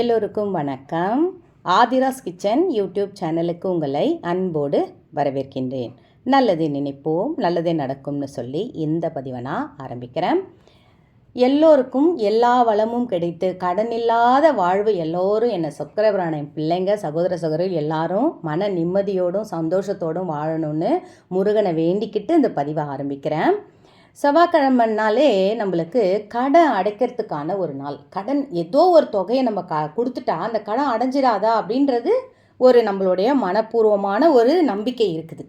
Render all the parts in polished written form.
எல்லோருக்கும் வணக்கம். Aadhira's kitchen YouTube சேனலுக்கு உங்களை அன்போடு வரவேற்கின்றேன். நல்லதே நினைப்போம், நல்லதே நடக்கும்னு சொல்லி இந்த பதிவை நான் ஆரம்பிக்கிறேன். எல்லோருக்கும் எல்லா வளமும் கிடைத்து கடன் இல்லாத வாழ்வு எல்லோரும் என்னை சப்ஸ்கிரைபரான என் பிள்ளைங்க, சகோதர சகோதரர் எல்லாரும் மன நிம்மதியோடும் சந்தோஷத்தோடும் வாழணும்னு முருகனை வேண்டிக்கிட்டு இந்த பதிவை ஆரம்பிக்கிறேன். செவ்வாய்க்கிழமைனாலே நம்மளுக்கு கடன் அடைக்கிறதுக்கான ஒரு நாள். கடன் ஏதோ ஒரு தொகையை நம்ம கொடுத்துட்டா அந்த கடன் அடைஞ்சிடாதா அப்படின்றது ஒரு நம்மளுடைய மனப்பூர்வமான ஒரு நம்பிக்கை இருக்குது.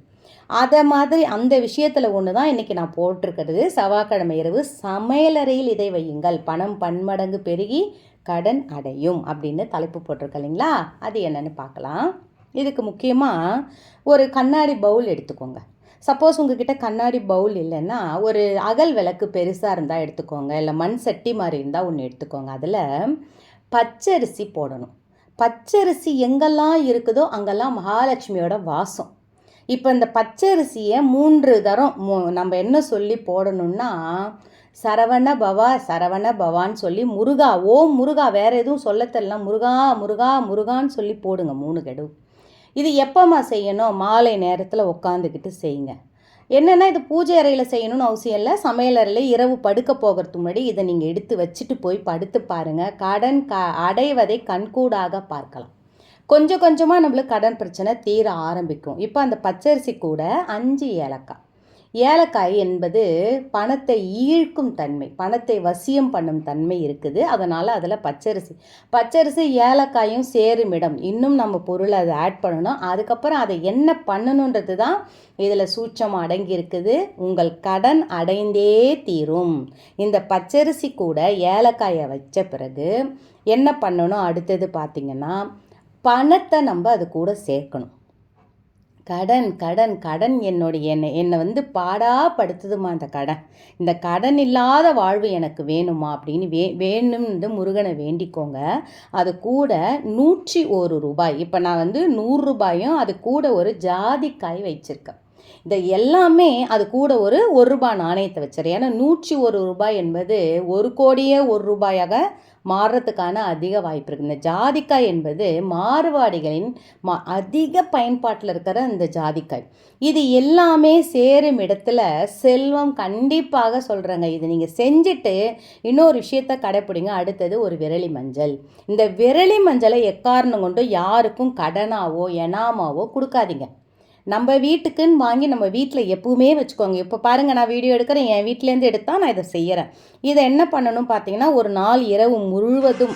அதை மாதிரி அந்த விஷயத்தில் ஒன்று தான் இன்றைக்கி நான் போட்டிருக்கிறது. செவ்வாய்க்கிழமை இரவு சமையலறையில் இதை வையுங்கள், பணம் பன்மடங்கு பெருகி கடன் அடையும் அப்படின்னு தலைப்பு போட்டிருக்க இல்லைங்களா? அது என்னென்னு பார்க்கலாம். இதுக்கு முக்கியமாக ஒரு கண்ணாடி பவுல் எடுத்துக்கோங்க. சப்போஸ் உங்ககிட்ட கண்ணாடி பவுல் இல்லைன்னா ஒரு அகல் விளக்கு பெருசாக இருந்தால் எடுத்துக்கோங்க, இல்லை மண் சட்டி மாதிரி இருந்தால் ஒன்று எடுத்துக்கோங்க. அதில் பச்சரிசி போடணும். பச்சரிசி எங்கெல்லாம் இருக்குதோ அங்கெல்லாம் மகாலட்சுமியோட வாசம். இப்போ இந்த பச்சரிசியை 3 தரம் நம்ம என்ன சொல்லி போடணும்னா, சரவண பவா சரவண பவான்னு சொல்லி முருகா, ஓம் முருகா, வேறு எதுவும் சொல்ல தெரியல, முருகா முருகா முருகான்னு சொல்லி போடுங்க 3 கெடு. இது எப்போம்மா செய்யணும்? மாலை நேரத்தில் உட்காந்துக்கிட்டு செய்யுங்க. என்னென்னா இது பூஜை அறையில் செய்யணும்னு அவசியம் இல்லை. சமையல் அறையில் இரவு படுக்க போகிறதுக்கு முன்னாடி இதை நீங்கள் எடுத்து வச்சுட்டு போய் படுத்து பாருங்கள். கடன் அடைவதை கண்கூடாக பார்க்கலாம். கொஞ்சம் கொஞ்சமாக நம்மளுக்கு கடன் பிரச்சனை தீர ஆரம்பிக்கும். இப்போ அந்த பச்சரிசி கூட 5 ஏலக்காய். ஏலக்காய் என்பது பணத்தை ஈர்க்கும் தன்மை, பணத்தை வசியம் பண்ணும் தன்மை இருக்குது. அதனால் அதில் பச்சரிசி ஏலக்காயும் சேரும் இடம். இன்னும் நம்ம பொருளை அதை ஆட் பண்ணணும். அதுக்கப்புறம் அதை என்ன பண்ணணுன்றது தான் இதில் சூட்சம் அடங்கி இருக்குது. உங்கள் கடன் அடைந்தே தீரும். இந்த பச்சரிசி கூட ஏலக்காயை வச்ச பிறகு என்ன பண்ணணும்? அடுத்தது பார்த்திங்கன்னா, பணத்தை நம்ம அது கூட சேர்க்கணும். கடன் கடன் கடன் என்னை வந்து பாடாப்படுத்துதுமா இந்த கடன். இந்த கடன் இல்லாத வாழ்வு எனக்கு வேணுமா அப்படின்னு வேணும்னு முருகனை வேண்டிக்கோங்க. அது கூட 101 ரூபாய். இப்போ நான் வந்து 100 ரூபாயும் அது கூட ஒரு ஜாதிக்காய் வச்சுருக்கேன். இந்த எல்லாமே அது கூட ஒரு ரூபாய் நாணயத்தை வச்சிடறேன். ஏன்னா 101 ரூபாய் என்பது 1 கோடியே 1 ரூபாயாக மாறுறதுக்கான அதிக வாய்ப்பு இருக்குது. இந்த ஜாதிக்காய் என்பது மார்வாடிகளின் அதிக பயன்பாட்டில் இருக்கிற இந்த ஜாதிக்காய். இது எல்லாமே சேரும் இடத்துல செல்வம் கண்டிப்பாக சொல்கிறேங்க. இது நீங்கள் செஞ்சுட்டு இன்னொரு விஷயத்த கடைப்பிடிங்க. அடுத்தது ஒரு விரலி மஞ்சள். இந்த விரலி மஞ்சளை எக்காரணம் கொண்டு யாருக்கும் கடனாவோ எனாமாவோ கொடுக்காதீங்க. நம்ம வீட்டுக்குன்னு வாங்கி நம்ம வீட்டில் எப்பவுமே வச்சுக்கோங்க. இப்போ பாருங்கள், நான் வீடியோ எடுக்கிறேன், என் வீட்டிலேருந்து எடுத்தால் நான் இதை செய்கிறேன். இதை என்ன பண்ணணும் பார்த்தீங்கன்னா, ஒரு நாள் இரவு முழுவதும்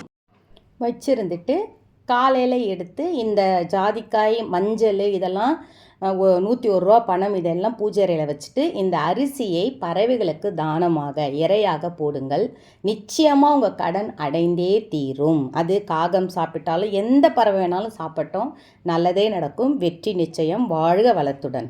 வச்சுருந்துட்டு காலையில் எடுத்து இந்த ஜாதிக்காய், மஞ்சள் இதெல்லாம் 101 ரூபா பணம் இதெல்லாம் பூஜை அறையில் வச்சுட்டு இந்த அரிசியை பறவைகளுக்கு தானமாக இரையாக போடுங்கள். நிச்சயமாக உங்கள் கடன் அடைந்தே தீரும். அது காகம் சாப்பிட்டாலும் எந்த பறவை வேணாலும் சாப்பிட்டோம், நல்லதே நடக்கும். வெற்றி நிச்சயம். வாழ்க வளத்துடன்.